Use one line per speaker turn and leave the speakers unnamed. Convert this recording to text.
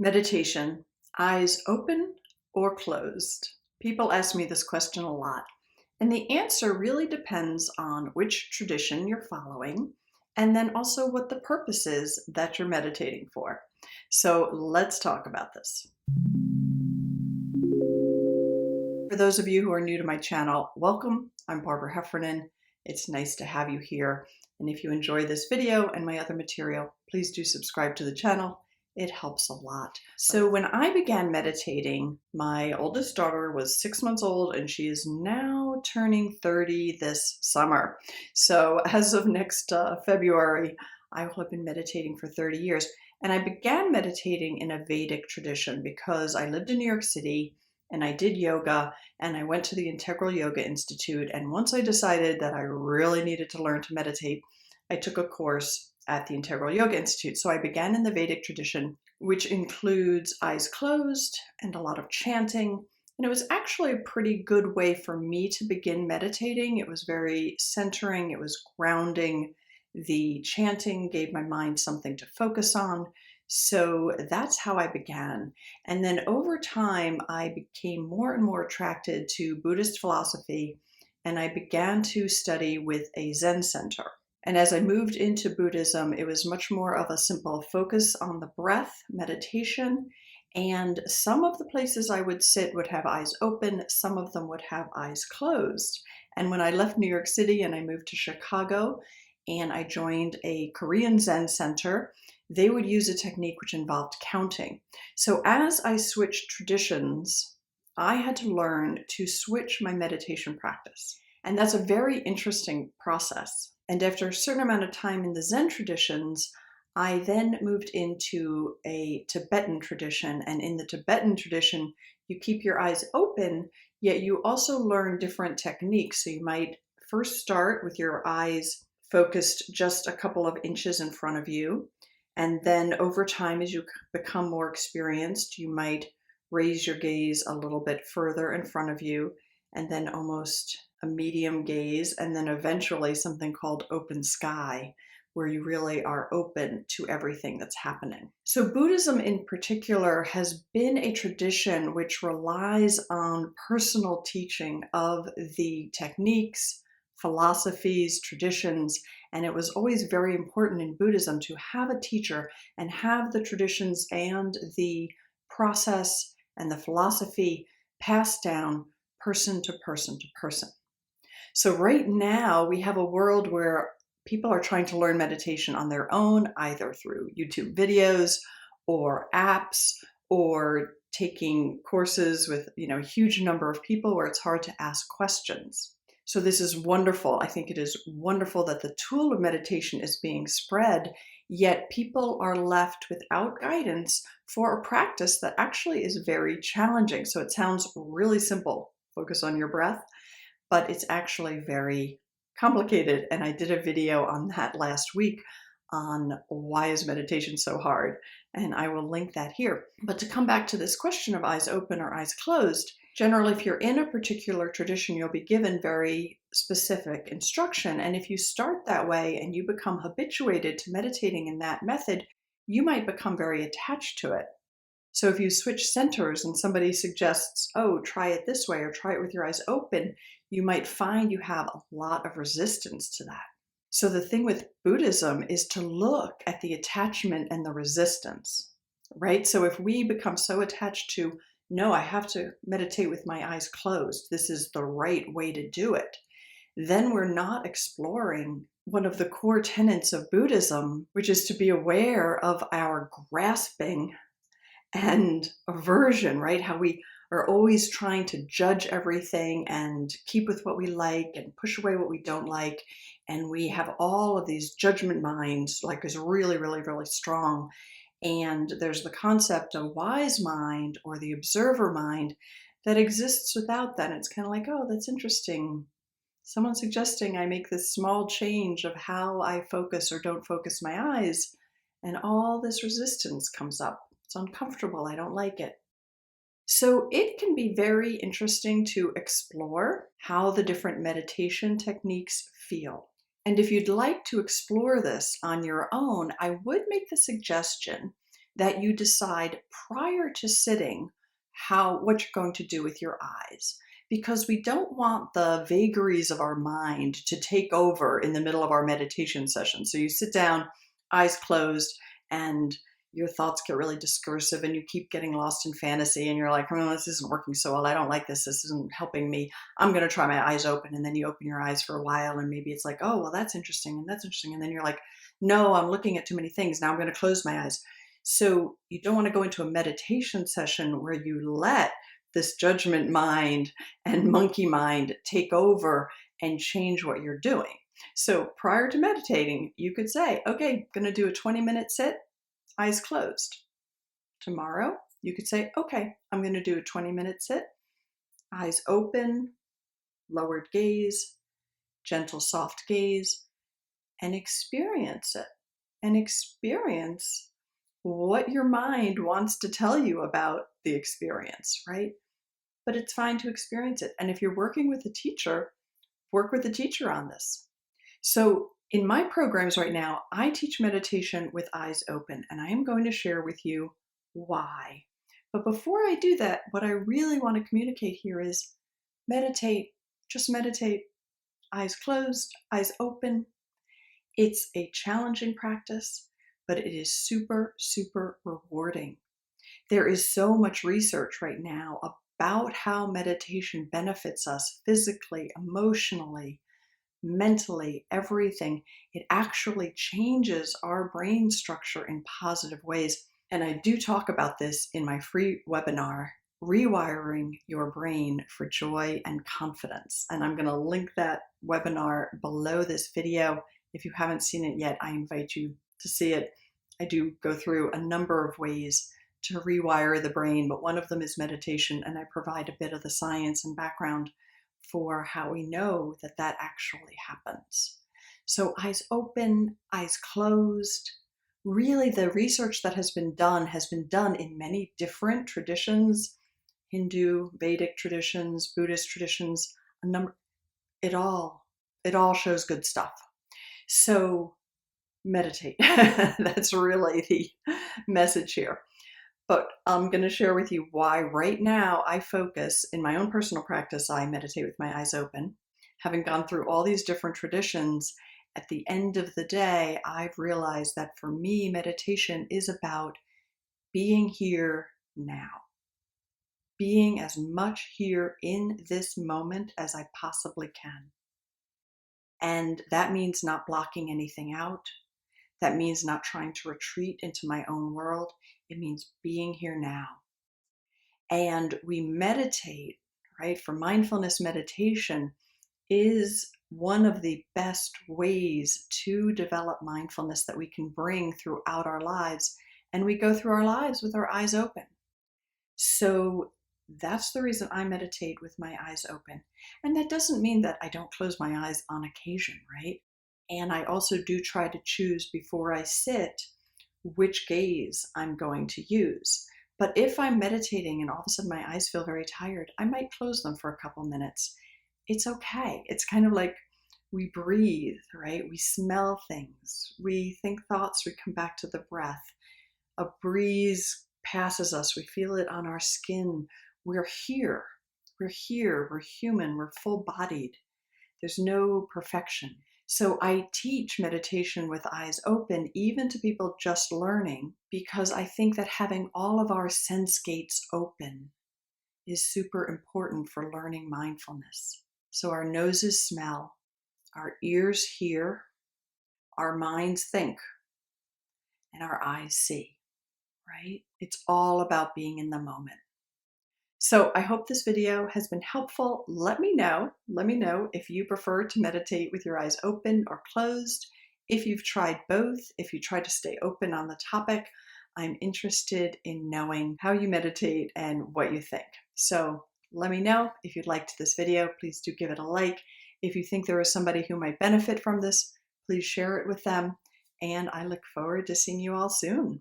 Meditation, eyes open or closed? People ask me this question a lot, and the answer really depends on which tradition you're following and then also what the purpose is that you're meditating for. So let's talk about this. For those of you who are new to my channel, welcome. I'm Barbara Heffernan. It's nice to have you here. And if you enjoy this video and my other material, please do subscribe to the channel. It helps a lot. So when I began meditating, my oldest daughter was 6 months old and she is now turning 30 this summer. So as of next February, I will have been meditating for 30 years. And I began meditating in a Vedic tradition because I lived in New York City and I did yoga and I went to the Integral Yoga Institute. And once I decided that I really needed to learn to meditate, I took a course at the Integral Yoga Institute. So I began in the Vedic tradition, which includes eyes closed and a lot of chanting. And it was actually a pretty good way for me to begin meditating. It was very centering, it was grounding. The chanting gave my mind something to focus on. So that's how I began. And then over time, I became more and more attracted to Buddhist philosophy, and I began to study with a Zen center. And as I moved into Buddhism, it was much more of a simple focus on the breath, meditation, and some of the places I would sit would have eyes open, some of them would have eyes closed. And when I left New York City and I moved to Chicago and I joined a Korean Zen center, they would use a technique which involved counting. So as I switched traditions, I had to learn to switch my meditation practice. And that's a very interesting process. And after a certain amount of time in the Zen traditions, I then moved into a Tibetan tradition. And in the Tibetan tradition, you keep your eyes open, yet you also learn different techniques. So you might first start with your eyes focused just a couple of inches in front of you. And then over time, as you become more experienced, you might raise your gaze a little bit further in front of you, and then almost a medium gaze, and then eventually something called open sky, where you really are open to everything that's happening. So Buddhism in particular has been a tradition which relies on personal teaching of the techniques, philosophies, traditions, and it was always very important in Buddhism to have a teacher and have the traditions and the process and the philosophy passed down person to person to person. So right now we have a world where people are trying to learn meditation on their own, either through YouTube videos or apps or taking courses with a huge number of people where it's hard to ask questions. So this is wonderful. I think it is wonderful that the tool of meditation is being spread, yet people are left without guidance for a practice that actually is very challenging. So it sounds really simple, focus on your breath, but it's actually very complicated. And I did a video on that last week on why is meditation so hard, and I will link that here. But to come back to this question of eyes open or eyes closed, generally, if you're in a particular tradition, you'll be given very specific instruction. And if you start that way and you become habituated to meditating in that method, you might become very attached to it. So if you switch centers and somebody suggests, oh, try it this way or try it with your eyes open, you might find you have a lot of resistance to that. So the thing with Buddhism is to look at the attachment and the resistance, right? So if we become so attached to, no, I have to meditate with my eyes closed, this is the right way to do it, then we're not exploring one of the core tenets of Buddhism, which is to be aware of our grasping and aversion, right? How we are always trying to judge everything and keep with what we like and push away what we don't like. And we have all of these judgment minds, like is really, really, really strong. And there's the concept of wise mind or the observer mind that exists without that. It's kind of like, oh, that's interesting. Someone's suggesting I make this small change of how I focus or don't focus my eyes, and all this resistance comes up. It's uncomfortable. I don't like it. So it can be very interesting to explore how the different meditation techniques feel. And if you'd like to explore this on your own, I would make the suggestion that you decide prior to sitting what you're going to do with your eyes, because we don't want the vagaries of our mind to take over in the middle of our meditation session. So you sit down, eyes closed, and your thoughts get really discursive and you keep getting lost in fantasy and you're like, oh, this isn't working so well. I don't like this. This isn't helping me. I'm going to try my eyes open. And then you open your eyes for a while and maybe it's like, oh, well, that's interesting. And that's interesting. And then you're like, no, I'm looking at too many things. Now I'm going to close my eyes. So you don't want to go into a meditation session where you let this judgment mind and monkey mind take over and change what you're doing. So prior to meditating, you could say, okay, going to do a 20-minute sit, eyes closed. Tomorrow, you could say, okay, I'm going to do a 20-minute sit, eyes open, lowered gaze, gentle, soft gaze, and experience it. And experience what your mind wants to tell you about the experience, right? But it's fine to experience it. And if you're working with a teacher, work with a teacher on this. So in my programs right now, I teach meditation with eyes open, and I am going to share with you why. But before I do that, what I really want to communicate here is meditate, just meditate, eyes closed, eyes open. It's a challenging practice, but it is super, super rewarding. There is so much research right now about how meditation benefits us physically, emotionally, mentally, everything. It actually changes our brain structure in positive ways. And I do talk about this in my free webinar, Rewiring Your Brain for Joy and Confidence. And I'm going to link that webinar below this video. If you haven't seen it yet, I invite you to see it. I do go through a number of ways to rewire the brain, but one of them is meditation, and I provide a bit of the science and background for how we know that that actually happens. So eyes open, eyes closed. Really, the research that has been done in many different traditions, Hindu, Vedic traditions, Buddhist traditions, it all shows good stuff. So meditate. That's really the message here. But I'm going to share with you why right now I focus in my own personal practice. I meditate with my eyes open. Having gone through all these different traditions, at the end of the day, I've realized that for me, meditation is about being here now, being as much here in this moment as I possibly can. And that means not blocking anything out. That means not trying to retreat into my own world. It means being here now. And we meditate, right? For mindfulness meditation is one of the best ways to develop mindfulness that we can bring throughout our lives. And we go through our lives with our eyes open. So that's the reason I meditate with my eyes open. And that doesn't mean that I don't close my eyes on occasion, right? And I also do try to choose before I sit which gaze I'm going to use. But if I'm meditating and all of a sudden my eyes feel very tired, I might close them for a couple minutes. It's okay. It's kind of like we breathe, right? We smell things. We think thoughts. We come back to the breath. A breeze passes us. We feel it on our skin. We're here. We're here. We're human. We're full-bodied. There's no perfection. So I teach meditation with eyes open, even to people just learning, because I think that having all of our sense gates open is super important for learning mindfulness. So our noses smell, our ears hear, our minds think, and our eyes see, right? It's all about being in the moment. So I hope this video has been helpful. Let me know if you prefer to meditate with your eyes open or closed. If you've tried both, if you try to stay open on the topic, I'm interested in knowing how you meditate and what you think. So let me know. If you liked this video, please do give it a like. If you think there is somebody who might benefit from this, please share it with them. And I look forward to seeing you all soon.